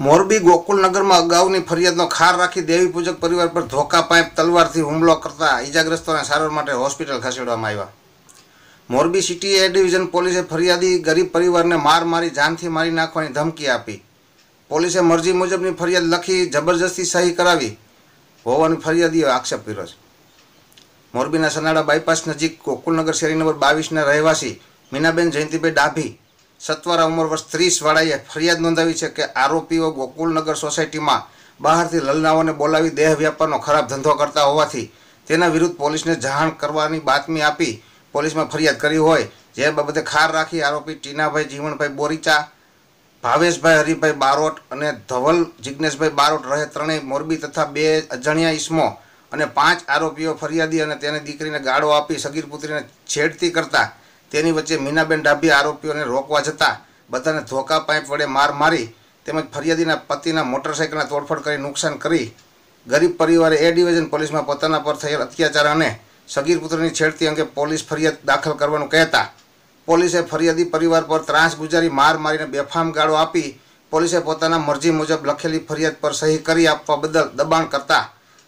મોરબી ગોકુલનગર में अगाऊनी फरियादનો खार राखी देवी पूजक परिवार पर धोका पाइप तलवारथी हुमलो करता इजाग्रस्तोने सारवार माटे होस्पिटल खसेडवामां आव्या। मोरबी सिटी ए डिविजन पोलीसे फरियादी गरीब परिवारने मार मारी जानथी मारी नाखवानी धमकी आपी। पोलीसे मरजी मुजबनी फरियाद लखी जबरदस्ती सही करावी होवानी फरियादीए आक्षेप कर्यो छे। मोरबीना सनाड़ा बायपास नजीक गोकुलनगर शेरी नंबर 22 ना रहेवासी मीनाबेन जयंतीभाई डाभी सत्वरा उमर वर्ष 30 वाळाए फरियाद नोंधावी है कि आरोपीओ गोकुलनगर सोसायटी में बहारथी ललनाओने बोलावी देह व्यापारनो खराब धंधो करता होवाथी तेना विरुद्ध पोलीसने जाण करवानी बातमी आपी पोलीस में फरियाद करी होय। जे बाबते खार राखी आरोपी टीनाभाई जीवनभाई बोरीचा, भावेशभाई हरिभाई बारोट और धवल जिग्नेशभाई बारोट रहे त्रणेय मोरबी तथा 2 अजाण्या ईसमो और 5 आरोपीओ फरियादी और तेनी दीकरीने गाळो आपी सगीर पुत्रीने छेड़ती करता तेनी वच्चे मीनाबेन डाभी आरोपीओने रोकवा जता बधाने धोका पाइप वडे मार मारी तेमज फरियादीना पतिना मोटरसाइकलना तोड़फोड़ करी नुकसान करी गरीब परिवारे ए डिविजन पोलीस में पोताना पर थयेल अत्याचार अने सगीर पुत्રની छेड़ती अंगे पोलीस फरियाद दाखल करवानुं कहेता पोलीसे फरियादी परिवार पर त्रास गुजारी मार मारीने बेफाम गाळो आपी पोलीसे पोताना मरजी मुजब लखेली फरियाद पर सही करी आपवा बदल दबाण करता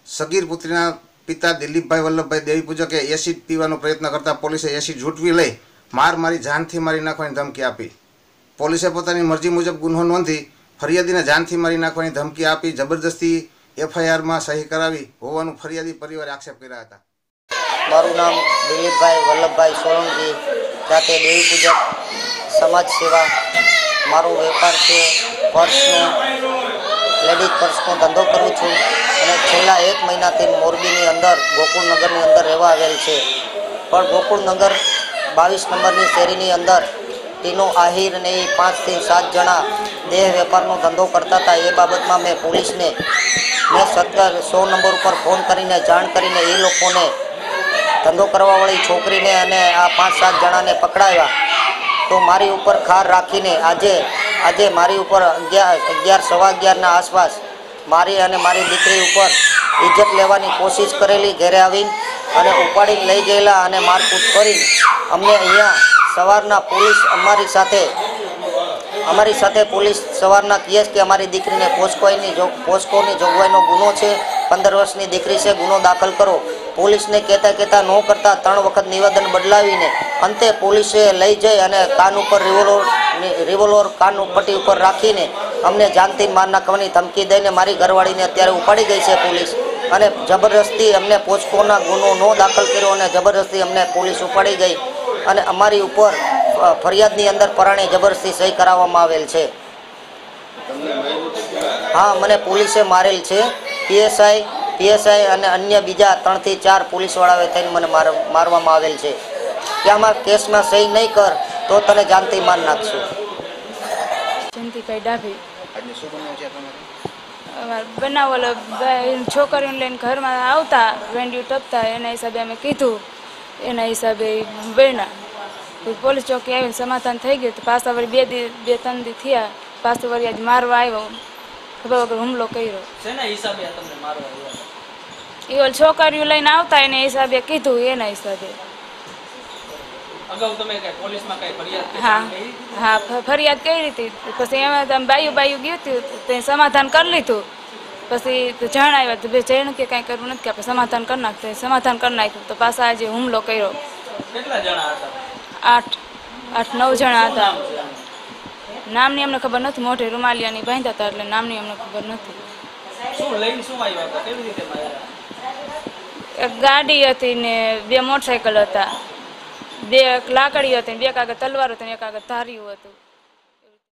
सगीर पुत्रीना पिता दिलीपभाई वल्लभभाई देवी पूजके एसिड पीवानो प्रयत्न करता पोलीसे एसिड झूटवी लई मार मारी जानथी मारी नाखवानी धमकी आपी। पोलीसे पोतानी मरजी मुजब गुन्हो नोंधी फरियादीने जानथी मारी नाखवानी धमकी आपी जबरदस्ती एफआईआर में सही करावी होवानुं फरियादी परिवारे आक्षेप कर्या हता। मारू नाम दिलीपभाई वल्लभभाई सोलंकी जाते देवी पूजक समाज सेवा मारो वेपार है पर्सनो लेडीज पर्सनो धंधो करूँ छूँ और छेल्ला 1 महीनाथी मोरबीनी अंदर गोकुलनगरनी अंदर रहेवा आवेल छे। पण गोकुलनगर 22 नंबरनी शेरीनी अंदर तीनों आहिर ने 5 થી 7 जना देह व्यापारनो धंधो करता था। ये बाबत में मैं पुलिस ने 100 नंबर पर फोन करीने जाण करीने ए लोकोने धंधो करवावाળી छोकरीने अने आ 5-7 जणाने पकड़ाव्या। तो मारी ऊपर खार राखीने આજે मारी ऊपर 11 ना आसपास मारी अने मारी दीकरी ऊपर इज्जत लेवानी कोशिश करेली। घरे आवीने अने उपाड़ीने लई गયેલા अने मारकूट करी अमने अहींया सवारना पुलिस अमारी साथे पुलिस सवारना कहे कि अमारी दीकरीने पोस्कोनी जोगवाईनो गुनो छे 15 वर्षनी दीकरी छे गुनो दाखल करो। पुलिस ने कहता न करता 3 वखत निवेदन बदलावीने अंते पुलिसे लई जई अने कान पर रिवोल्वर कान पट्टी पर राखीने अमने जानती मार नाखवानी धमकी दईने मारी घरवाळीने अत्यारे उपाड़ी गई है पुलिस अने जबरदस्ती अमने पोस्कोना गुनो न दाखल कर्यो अने जबरदस्ती अमने पुलिस उपाड़ी गई अने अमारी ऊपर फरियादनी अंदर पराणे जबरदस्ती सही कराववामां आवेल छे। हाँ मने पुलिसे मारेल छे। पीएसआई अने अन्य बीजा 3 થી 4 पुलिसवाळाओए थईने मने मारवामां आवेल छे के आमां केसमां सही नहीं कर तो तने जानती मार नाखशुं। जयंतीभाई डाभी बनावल छोकरीओने लईने घरमां आवता वेंडियो टपता एना हिसाबे अमे कीधुं एना हिसाबे बन्या पोलीस चौकी आवीने समाधान थई गयुं। तो पाछा वरी 2-3 દી थया पाछो वरी आज मारवा आव्यो खबर वगर हुमलो कर्यो। શેના હિસાબે તમને મારવા આવ્યા? એ ઓલ છોકરીઓ લઈને આવતા એને હિસાબે કીધું એના હિસાબે। અગાઉ તમે કઈ પોલીસમાં કઈ ફરિયાદ કરી? હા ફરિયાદ કરી હતી પછી એમાં તમે બાયું ગયું હતું તે સમાધાન કરી લીધું પછી જણાવ્યા તો જણ કે કાંઈ કરવું નથી કે આપણે સમાધાન કરી નાખીએ સમાધાન કરી નાખ્યું તો પાછા આજે હુમલો કર્યો। કેટલા જણા હતા? 8-9 જણા હતા। નામની અમને ખબર નથી મોઢે રૂમાલિયાની બાંધ્યા હતા એટલે નામની અમને ખબર નથી। શું લઈને શું આવ્યા હતા? કેવી રીતે માર્યા? એક ગાડી હતી ને 2 મોટરસાઇકલ હતા, 2 લાકડીઓ હતી, 2 કાગળ તલવાર હતી, 1 કાગળ ધાર્યું હતું।